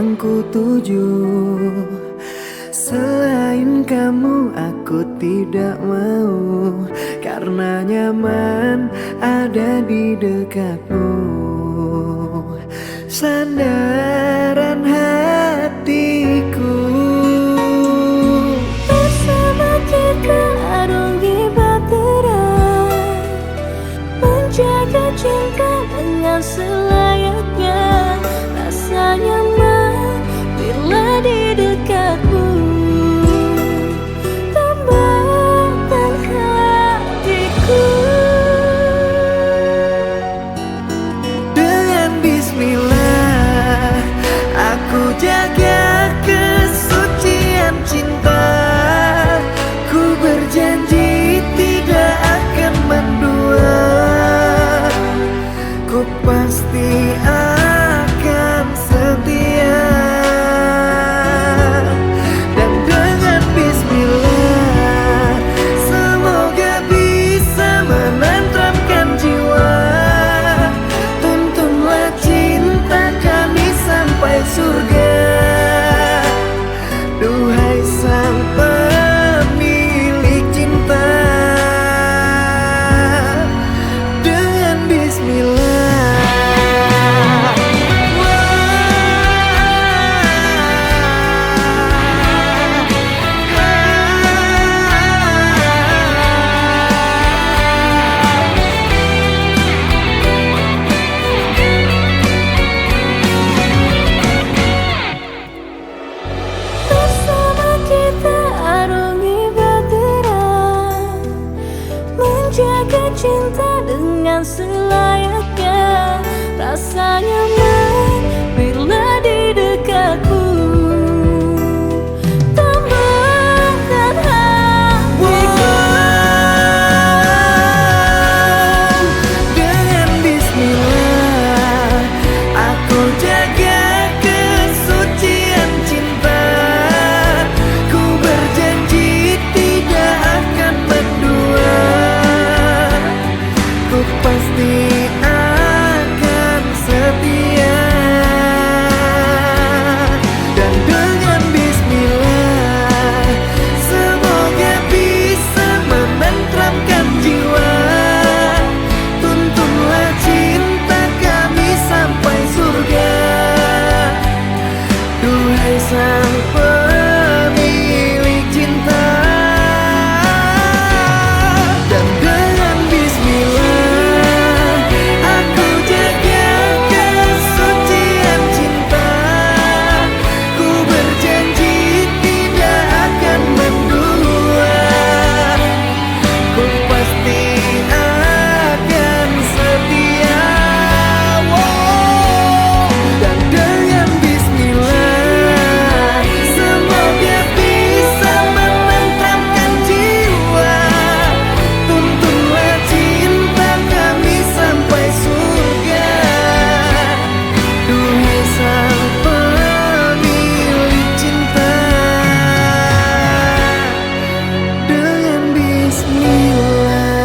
yang ku tuju. Selain kamu aku tidak mau, karena nyaman ada di dekatmu. Sandaran hatiku. Bersama kita arungi bahtera, menjaga cinta dengan selayaknya. Rasa nyaman bila di dekatmu, tambahkan hatiku. Dengan bismillah aku jaga kesucian cinta. Ku berjanji tidak akan mendua. Ku pasti akan setia. Dan dengan bismillah semoga bisa menenteramkan jiwa. Tuntunlah cinta kami sampai surga. Duhai sang pemilik cinta. Dengan bismillah. Bersama kita arungi bahtera, menjaga cinta dengan selayaknya. Rasa nyaman bila di dekatmu, tambahkan hatiku. Dengan bismillah aku jaga kesucian cinta. Ku berjanji tidak akan mendua. Ku pasti akan setia. Dan dengan bismillah semoga bisa menenteramkan jiwa. Tuntunlah cinta kami sampai surga. Duhai sang pemilik cinta. Dan dengan bismillah aku jaga kesucian cinta. Ku berjanji tidak akan mendua. Ku pasti akan setia. Dan dengan bismillah semoga bisa menenteramkan jiwa. Tuntunlah cinta kami sampai surga. Duhai sang pemilik cinta. Dengan bismillah.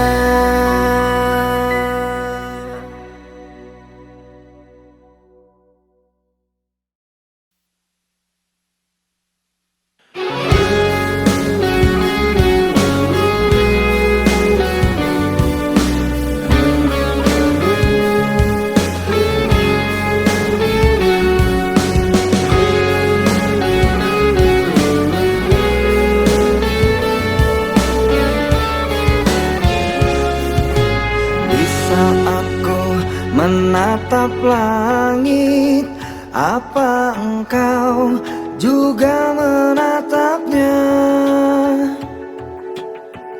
Bisa aku menatap langit, apa engkau juga menatapnya?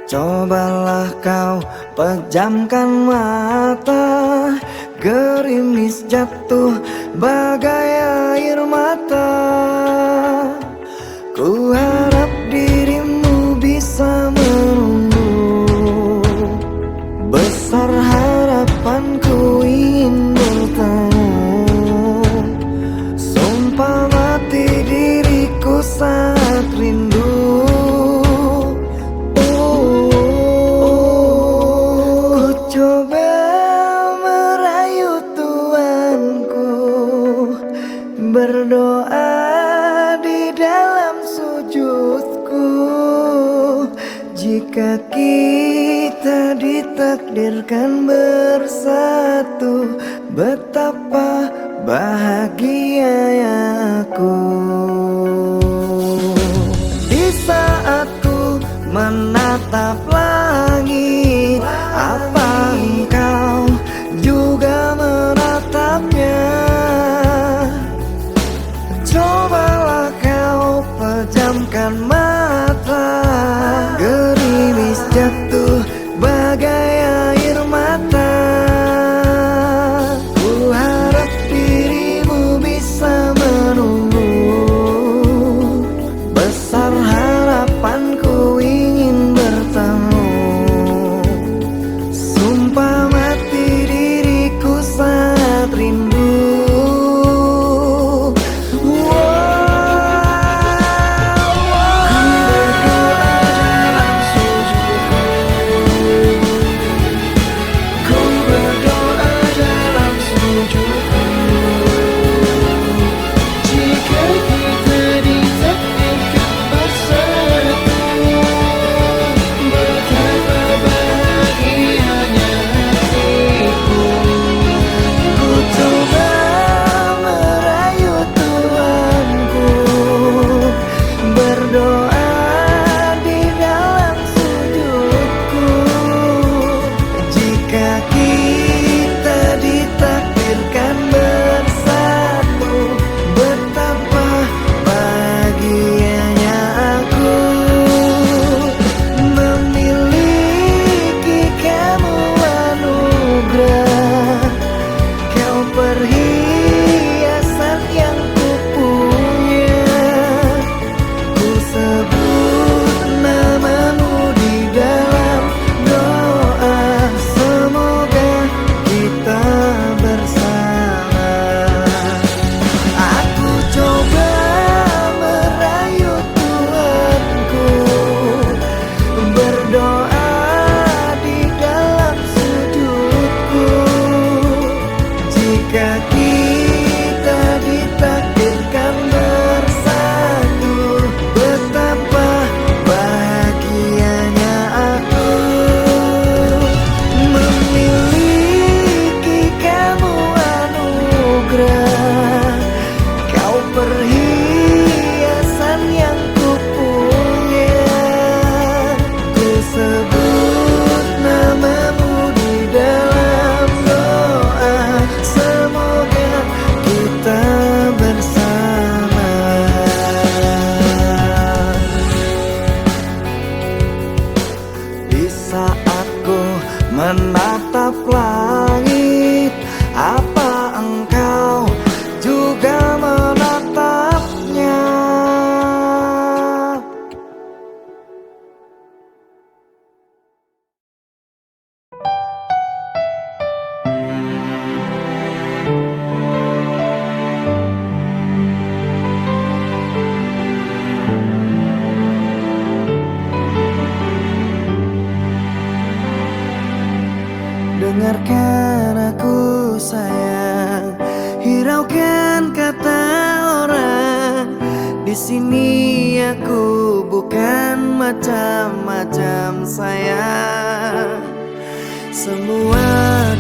Cobalah kau pejamkan mata, gerimis jatuh bagai air mata. Ku harap dirimu bisa menunggu. Besar harapanku ingin bertemu. Sumpah mati diriku saat rindu. Ku coba merayu Tuanku, berdoa Jika kita ditakdirkan bersatu, betapa bahagianya aku. Di saat ku menatap langit, apa engkau juga menatapnya? Cobalah kau pejamkan mata, gerimis jatuh bagai air mata. Ku harap dirimu bisa menunggu, besar harapanku ingin bertemu. Sumpah mati diriku sangat rindu. Menatap langit, apa engkau juga menatapnya? Dengarkan aku sayang, hiraukan kata orang. Di sini aku bukan macam-macam sayang. Semua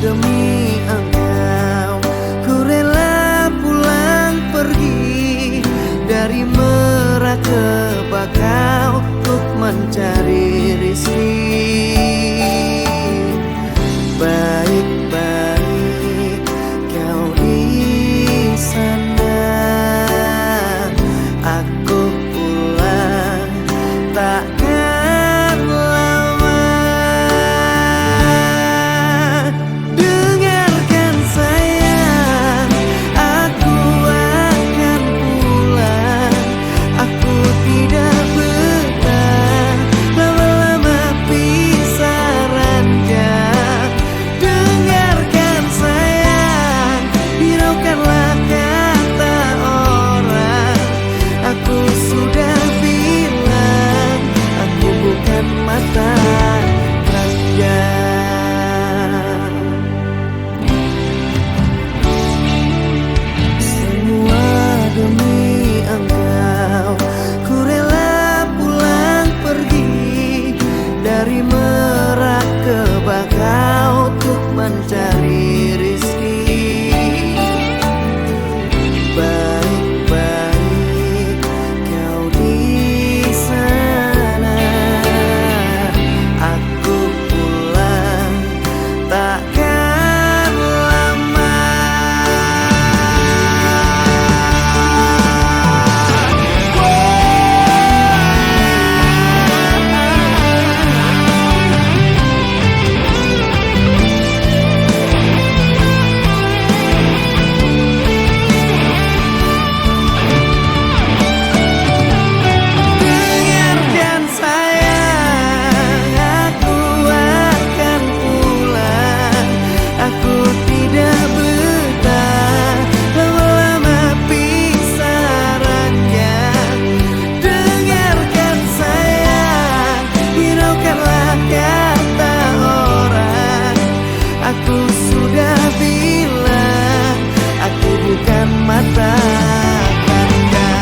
demi engkau, ku rela pulang pergi dari Merak ke Bakau untuk mencari rizki. Baik-baik kau di sana, aku pulang takkan lama. Dengarkan sayang, aku akan pulang. Aku tidak betah lama-lama Hiraukanlah kata orang. Aku sudah bilang, aku bukan mata kanda.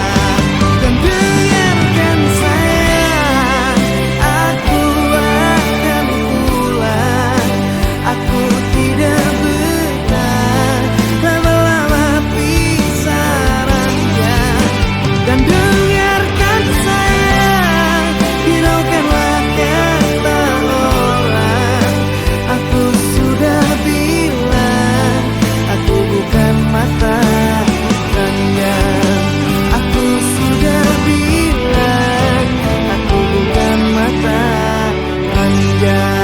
Dan dengarkan sayang, aku akan pulang. Aku tidak betah lama-lama pisah ranjang. Dan dengarkan sayang, hiraukanlah kata orang. Aku sudah bilang, aku bukan mata ranjang. Aku sudah bilang, aku bukan mata ranjang.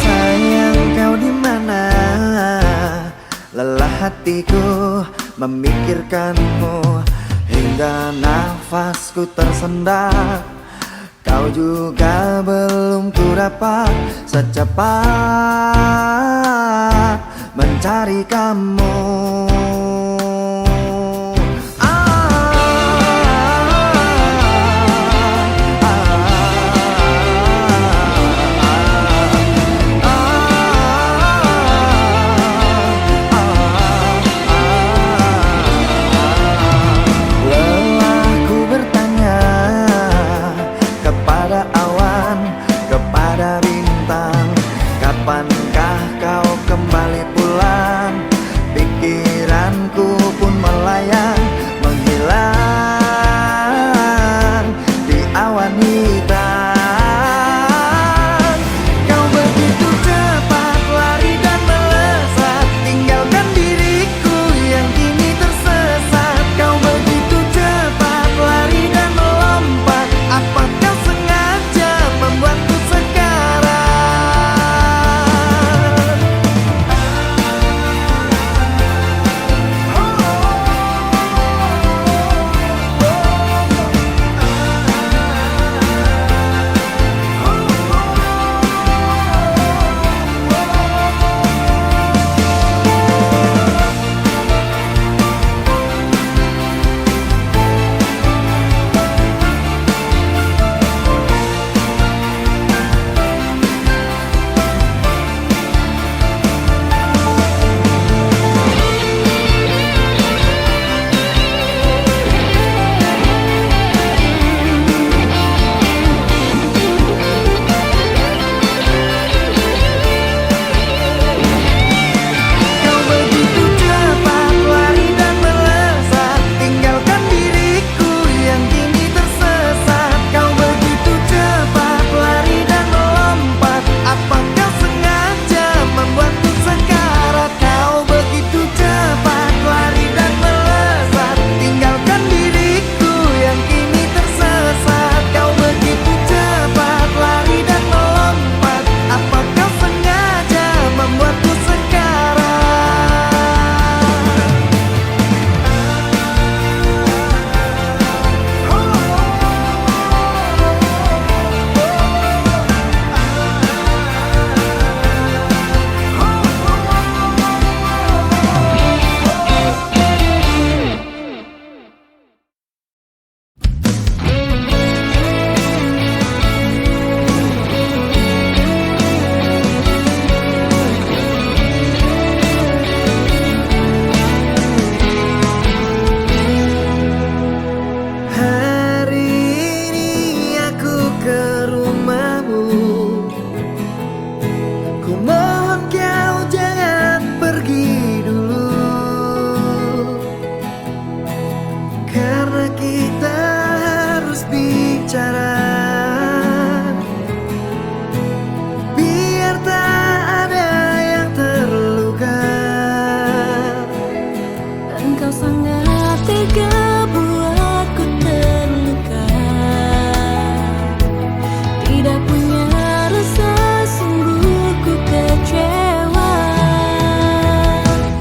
Sayang, kau di mana? Lelah hatiku memikirkanmu hingga nafasku tersendat. Kau juga belum ku dapat secepat mencari kamu. Lelahku bertanya kepada awan, kepada bintang, kapankah kau kembali pulang? Pikiranku pun melayang, menghilang di awan hitam. Kau begitu cepat lari dan melesat, tinggalkan diriku yang kini tersesat. Kau begitu cepat lari dan melompat, apa kau sengaja membuatku sekarang? Kau begitu cepat lari dan melesat, tinggalkan diriku yang kini tersesat. Kau begitu cepat lari dan melompat, apa kau sengaja membuatku sekarat? Kau begitu cepat lari dan melesat, tinggalkan diriku yang kini tersesat. Kau begitu cepat lari dan melompat, apa kau sengaja membuatku sekarang? Hari ini aku ke rumahmu. Ku mohon kau jangan pergi dulu, karena kita harus bicara. Biar tak ada yang terluka. Dan kau sangat tega buatku terluka. Tidak punya rasa, sungguh ku kecewa.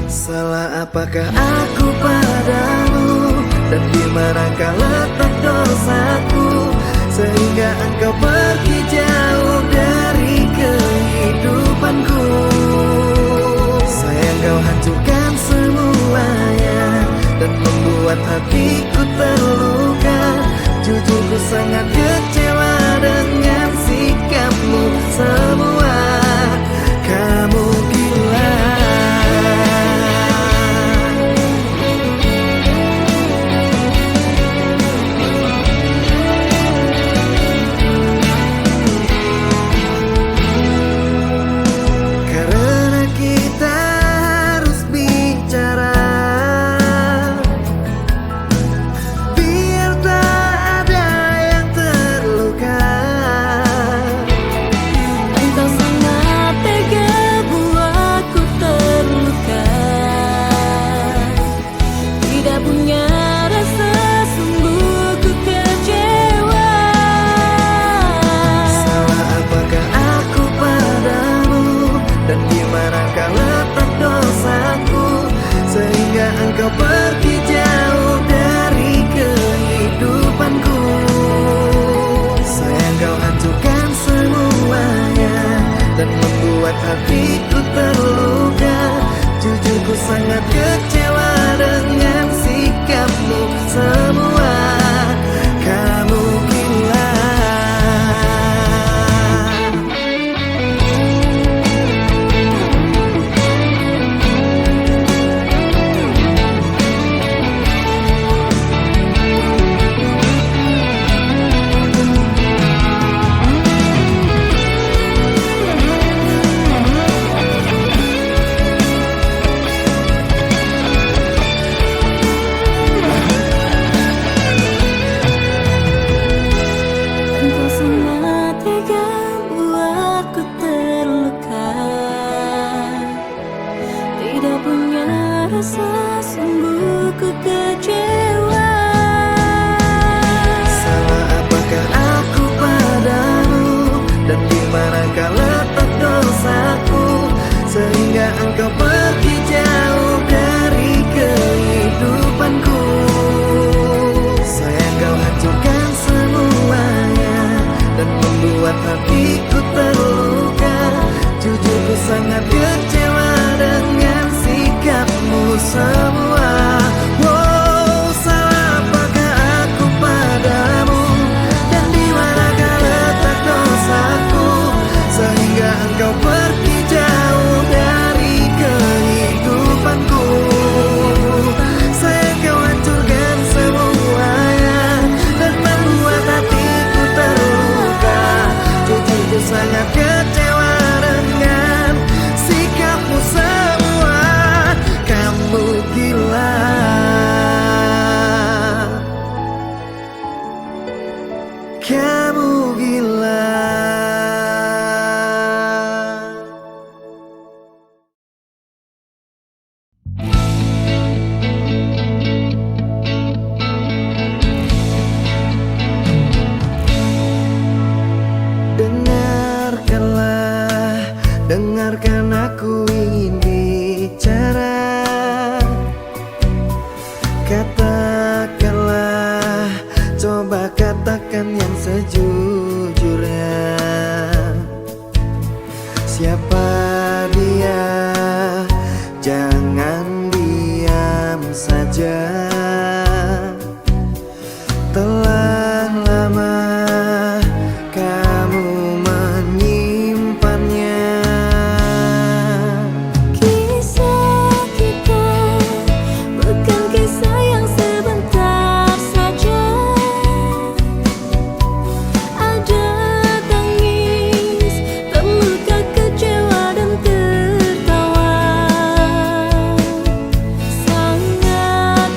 Salah apakah aku padamu, dan di manakah letak dosaku, sehingga engkau pergi jauh dari kehidupanku. Sayang, kau hancurkan semuanya dan membuat hatiku terluka. Jujur, ku sangat kecewa dengan sikapmu semua. Kamu gila. Karena kita harus bicara, biar tak ada yang terluka. Engkau sangat tega buatku terluka. Tidak punya rasa, sungguh ku kecewa. Salah apakah aku padamu, dan di manakah letak dosaku, sehingga engkau pergi jauh dari kehidupanku. Sayang, kau hancurkan semuanya dan membuat hatiku terluka. Jujur, ku sangat kecewa dengan sikapmu semua. Kamu gila. Engkau sangat tega buatku terluka. Tidak punya rasa, sungguh ku kecewa. Salah apakah aku padamu, dan di manakah letak dosaku, sehingga engkau pergi jauh dari kehidupanku. Sayang, kau hancurkan semuanya dan membuat hatiku terluka. Jujur, ku sangat kecewa dengan sikapmu semua. Wow, salah apakah aku padamu, dan di manakah letak dosaku, sehingga engkau pergi jauh dari kehidupanku. Sayang, kau hancurkan semuanya dan membuat hatiku terluka. Jujur, ku sangat kecewa dengan sikapmu semua. Kamu gila. Kamu gila. Dengarkanlah, dengarkan aku ingin bicara. Katakanlah, coba katakan yang sejujurnya. Siapa dia? Jangan diam saja. Telah lama kamu menyimpannya. Kisah kita bukan kisah yang sebentar saja. Ada tangis, terluka, kecewa dan tertawa. Sangat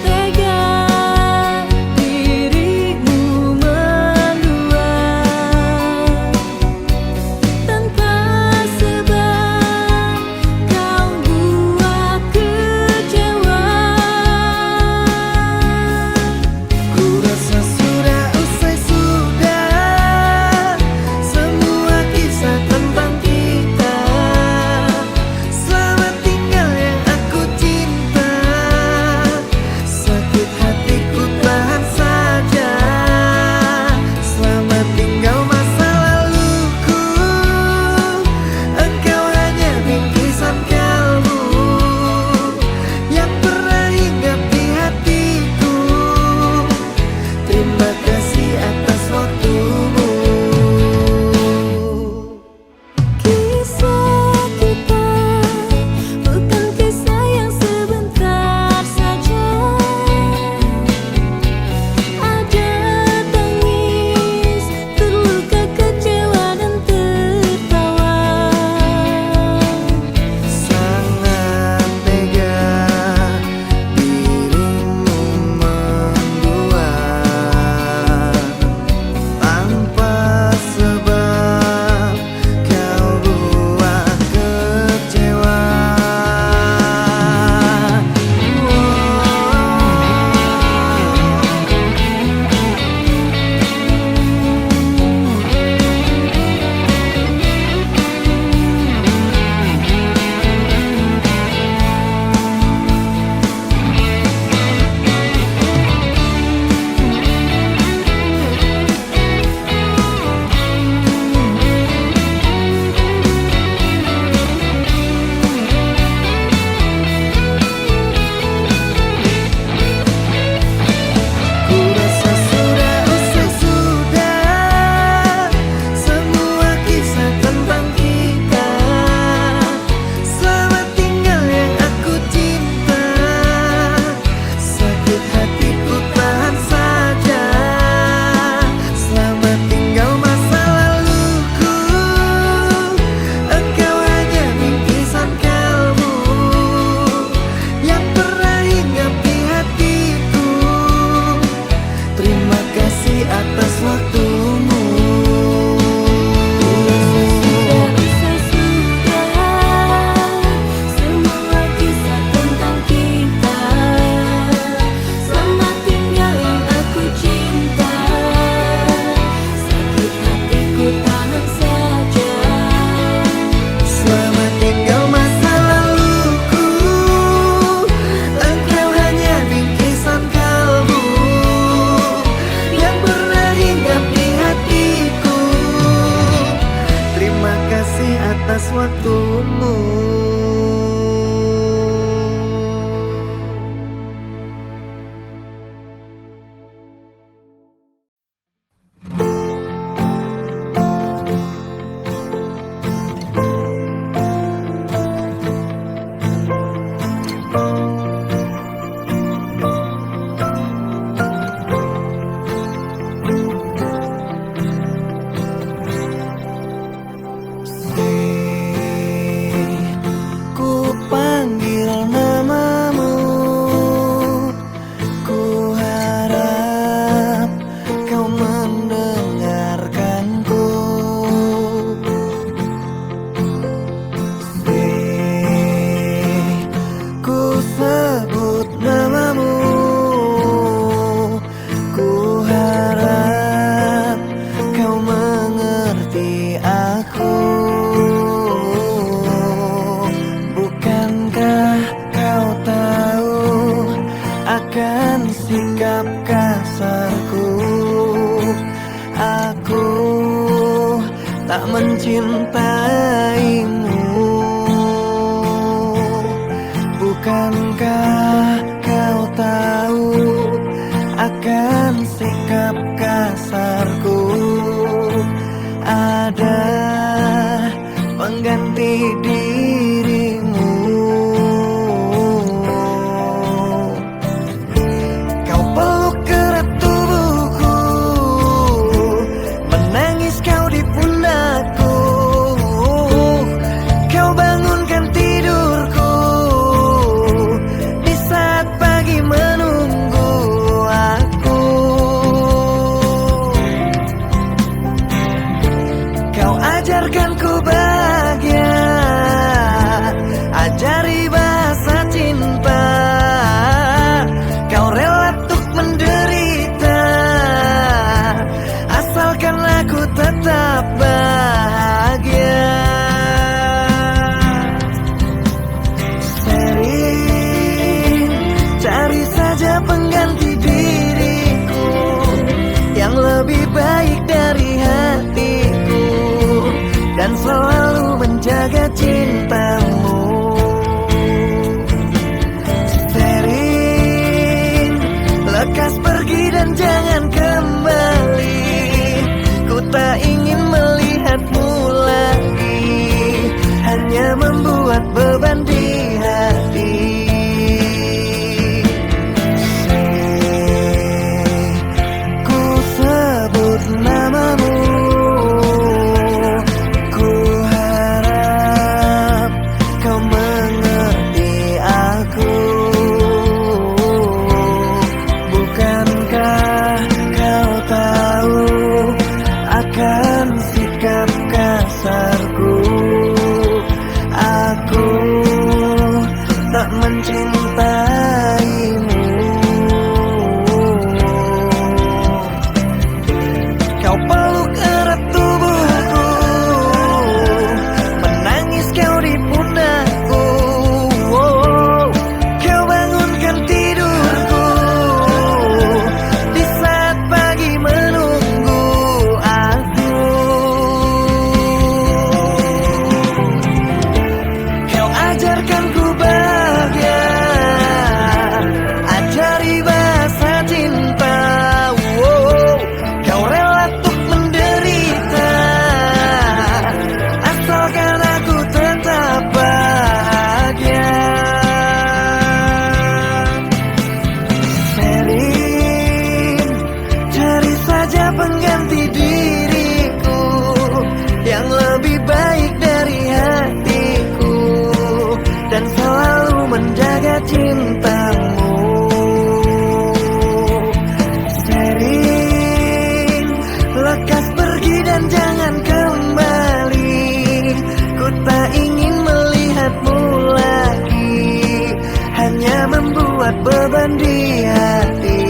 akan sikap kasarku. Aku tak mencintaimu. Bukankah kau tahu akan sikap kasarku? Ada pengganti dirimu. Kau peluk erat tubuhku, menangis kau di pundakku. Kau bangunkan tidurku di saat pagi menunggu aku. Kau ajarkan ku bahagia, ajari bahasa cinta. Kau rela untuk menderita, asalkan aku tetap bahagia. Sering cari saja pengganti diriku yang lebih baik dari hatiku, dan selalu menjaga cintamu. Sering lekas pergi dan jangan kembali. Ku tak ingin melihatmu lagi, hanya membuat beban di hati. Ku sebut namamu, ku harap kau mengerti aku. Bukankah kau tahu akan sikap kasarku? Aku tak mencintaimu. Kau peluk erat tubuhku, menangis kau di pundakku. Kau bangunkan tidurku di saat pagi menunggu aku. Kau ajarkan ku bahagia, ajari bahasa cinta. Kau rela untuk menderita, asalkan aku tetap bahagia. Sering cari saja pengganti diriku yang lebih baik dari hatiku, dan selalu menjaga cintamu. Sering lekas pergi dan jangan kembali. Ku tak ingin melihatmu lagi, hanya membuat beban di hati.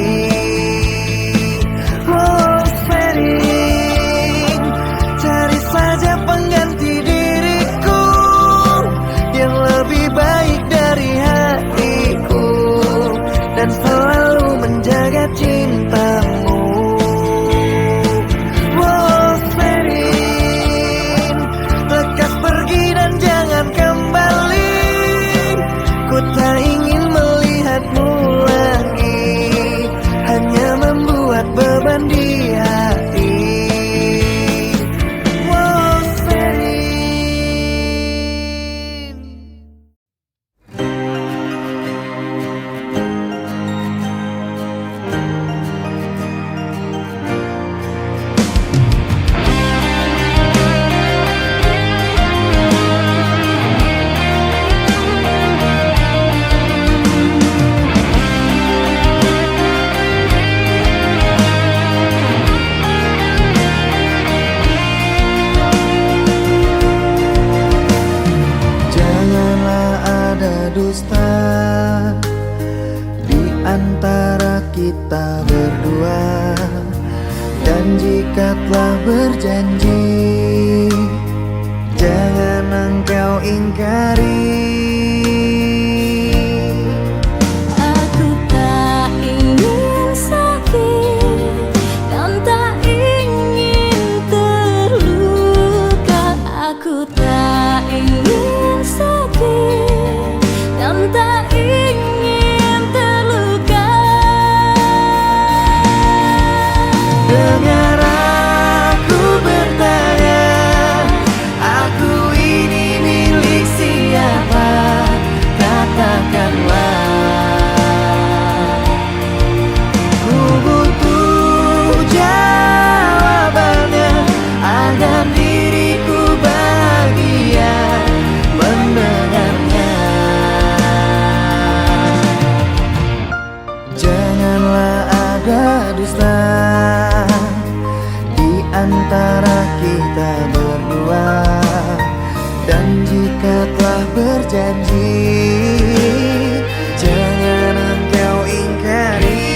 Oh, sering cari saja pengganti diriku yang lebih baik dari hatiku, dan selalu menjaga cintamu. Oh, sering lekas pergi dan jangan kembali. Ku tak ingin melihatmu lagi, hanya membuat beban di hati. Oh, sering. dusta di antara kita berdua. Dan jika telah berjanji, jangan engkau ingkari. Aku tak Dengar aku bertanya, aku ini milik siapa? Katakanlah. Ku butuh jawabannya agar diriku bahagia mendengarnya. Janganlah ada dusta di antara kita berdua, dan jika telah berjanji, jangan engkau ingkari.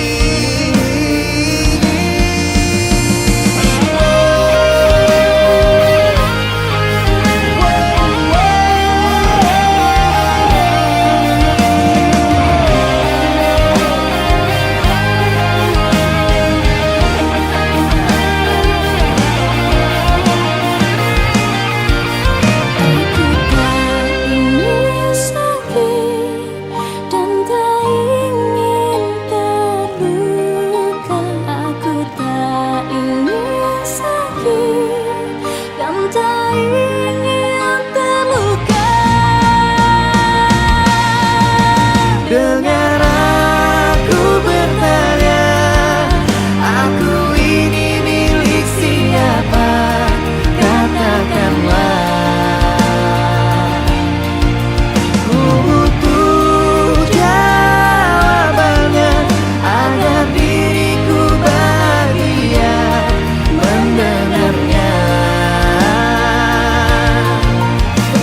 Aku tak ingin sakit dan tak ingin terluka. Dengar aku bertanya, aku ini milik siapa? Katakanlah. Ku butuh jawabannya agar diriku bahagia mendengarnya.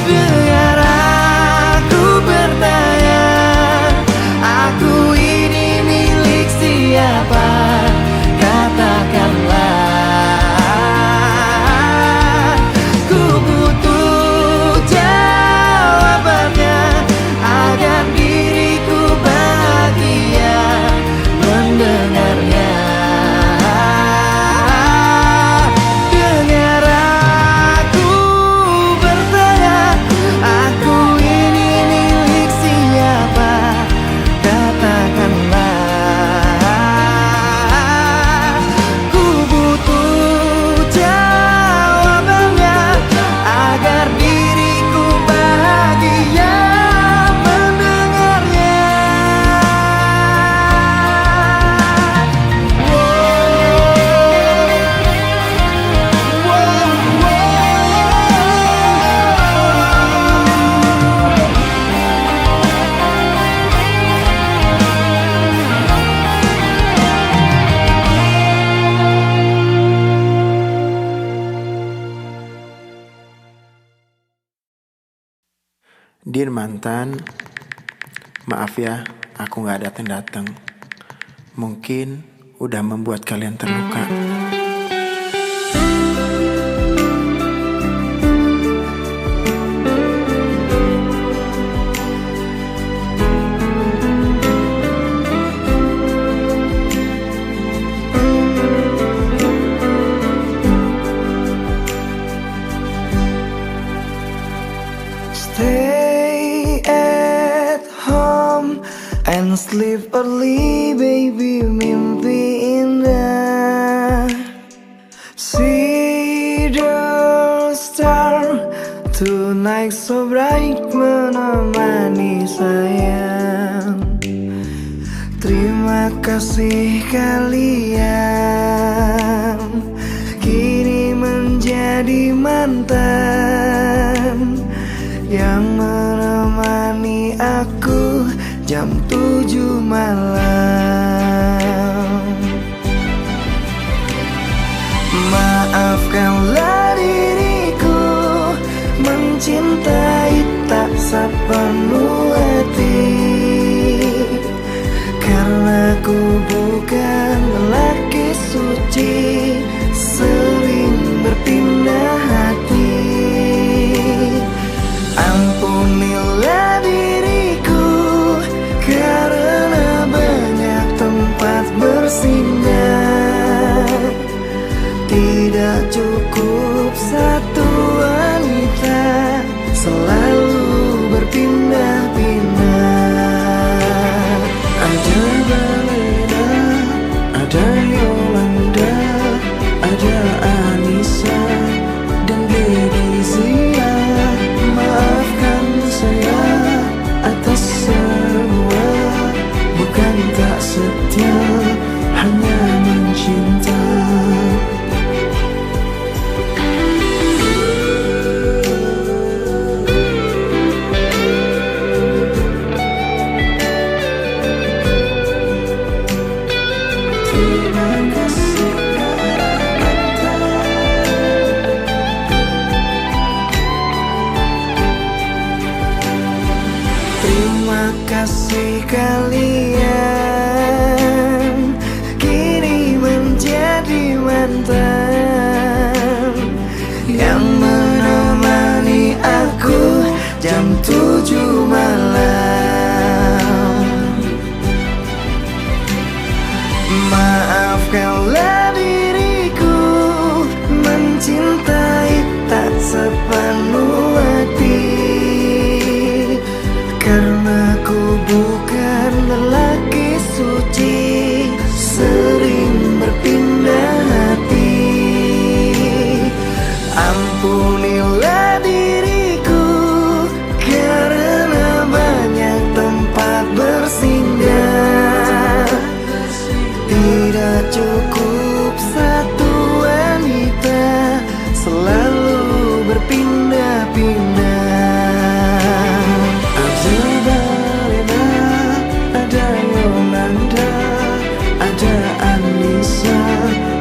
Dengar aku bertanya, aku ini milik siapa? Katakanlah. Ku butuh jawabannya agar diriku bahagia mendengarnya. Dengar aku bertanya, aku ini milik siapa? Katakanlah. Ku butuh jawabannya agar diriku bahagia mendengarnya. Dear mantan, maaf ya, aku gak datang-datang. Mungkin udah membuat kalian terluka. Stay at home and sleep early, baby, mimpi indah. See the star tonight so bright menemani sayang. Terima kasih kalian kini menjadi mantan yang menemani aku jam 7 malam. Maafkanlah diriku mencintai tak sepenuh hati, karena ku bukan lelaki suci, sering berpindah hati. Ampunilah diriku karena banyak tempat bersinggah. Tidak cukup satu wanita, selalu berpindah-pindah. Ada Balena, ada Yolanda, ada Anissa dan Lady Zia. Maafkan saya atas semua, bukan tak setia, hanya mencinta. Terima kasih Terima kasih kalian kini menjadi mantan yang menemani aku jam 7 malam. Maafkanlah diriku mencintai tak sepenuh hati, karena ku bukan lelaki suci, sering berpindah hati. Ampunilah diriku karena banyak tempat bersinggah. Tidak cukup satu wanita, selalu berpindah-pindah. Ada Balena, ada Yolanda, ada Anissa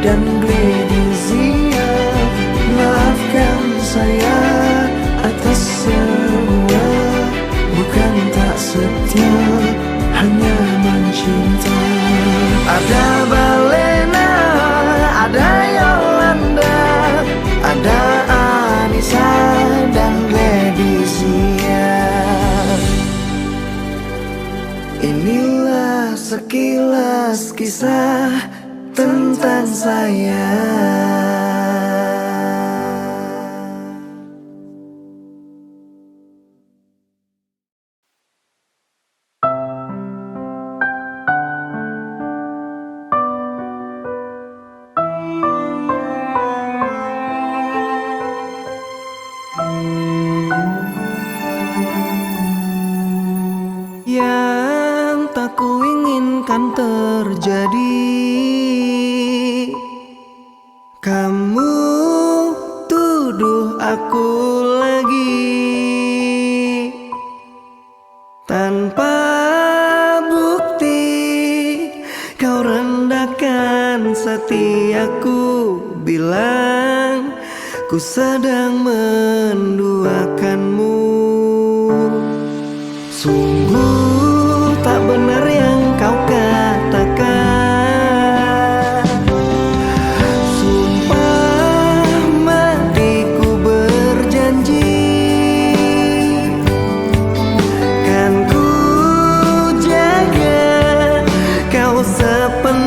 dan Lady Zia. Maafkan saya atas semua, bukan tak setia, hanya mencinta. Ada Balena, ada Yolanda, ada Anissa dan Lady Zia. Inilah sekilas kisah tentang saya. Yang tak kuinginkan terjadi, kamu tuduh aku lagi tanpa bukti. Kau rendahkan setiaku, bilang ku sedang menduakanmu. Sungguh tak benar yang kau katakan. Sumpah matiku berjanji, kan ku jaga kau sepenuhnya.